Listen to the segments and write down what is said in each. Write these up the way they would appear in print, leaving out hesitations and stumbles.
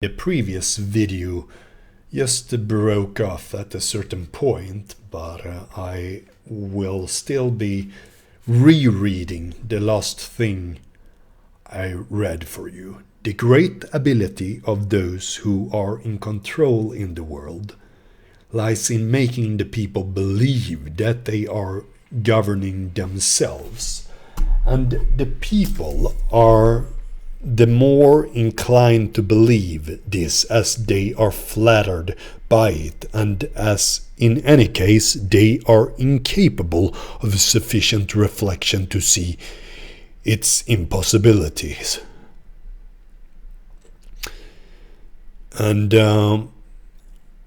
The previous video just broke off at a certain point, but I will still be rereading the last thing I read for you. The great ability of those who are in control in the world lies in making the people believe that they are governing themselves, and the people are the more inclined to believe this as they are flattered by it, and as in any case they are incapable of sufficient reflection to see its impossibilities. And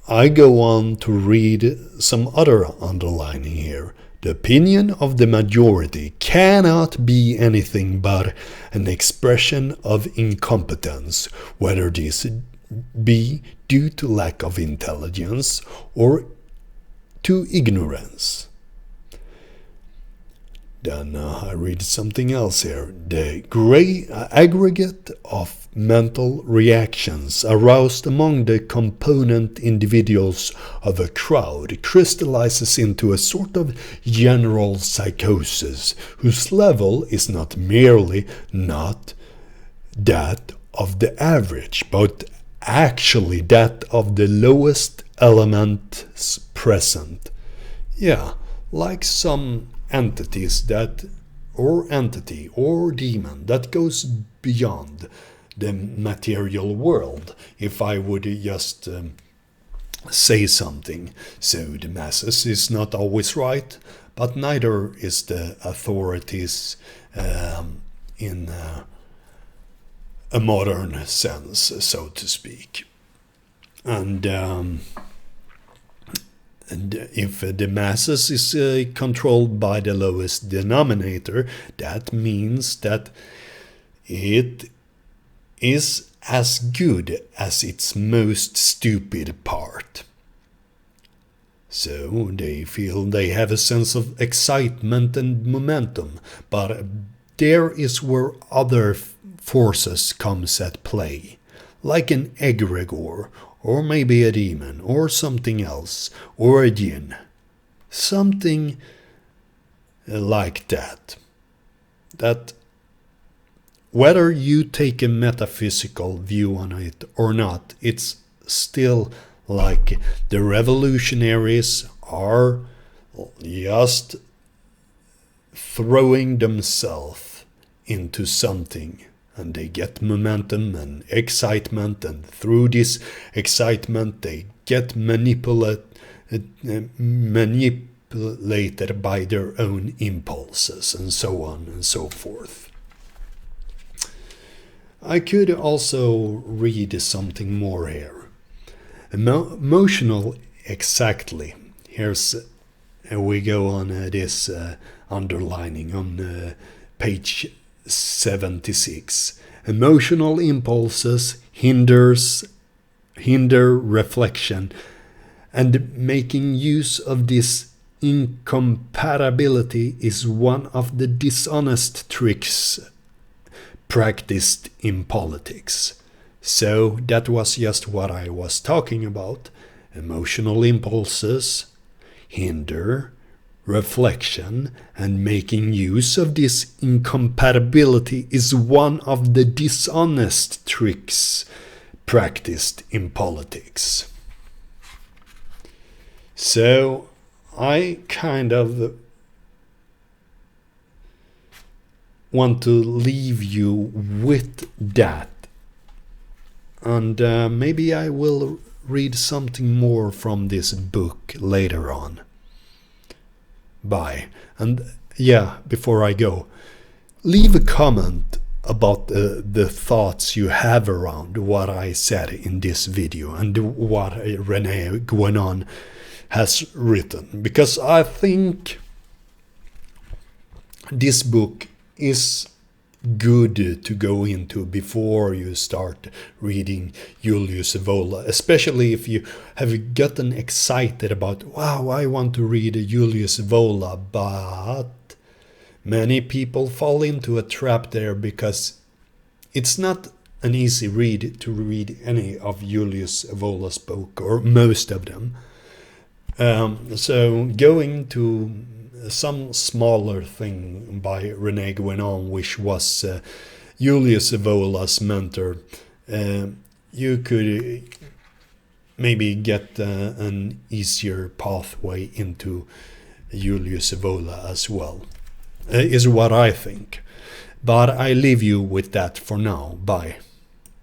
I go on to read some other underlining here. The opinion of the majority cannot be anything but an expression of incompetence, whether this be due to lack of intelligence or to ignorance. Then I read something else here. The great aggregate of mental reactions aroused among the component individuals of a crowd crystallizes into a sort of general psychosis, whose level is not merely not that of the average, but actually that of the lowest elements present. Yeah, like some entities that, or entity, or demon that goes beyond the material world, if I would just say something. So the masses is not always right, but neither is the authorities in a modern sense, so to speak. And if the masses is controlled by the lowest denominator, that means that it is as good as its most stupid part. So they feel they have a sense of excitement and momentum, but there is where other forces comes at play, like an egregore, or maybe a demon, or something else, or a jinn. Something like that. That whether you take a metaphysical view on it or not, it's still like the revolutionaries are just throwing themselves into something. And they get momentum and excitement, and through this excitement they get manipulated by their own impulses, and so on and so forth. I could also read something more here. Emotional, exactly. Here's we go on this underlining on page 76. Emotional impulses hinder reflection, and making use of this incompatibility is one of the dishonest tricks practiced in politics. So that was just what I was talking about. Emotional impulses hinder reflection, and making use of this incompatibility is one of the dishonest tricks practiced in politics. So I kind of want to leave you with that, and maybe I will read something more from this book later on. Bye. And yeah, before I go, leave a comment about the thoughts you have around what I said in this video and what René Guénon has written, because I think this book is good to go into before you start reading Julius Evola, especially if you have gotten excited about, wow, I want to read Julius Evola, but many people fall into a trap there because it's not an easy read to read any of Julius Evola's book, or most of them. So going to some smaller thing by René Guénon, which was Julius Evola's mentor, you could maybe get an easier pathway into Julius Evola as well, is what I think. But I leave you with that for now. Bye.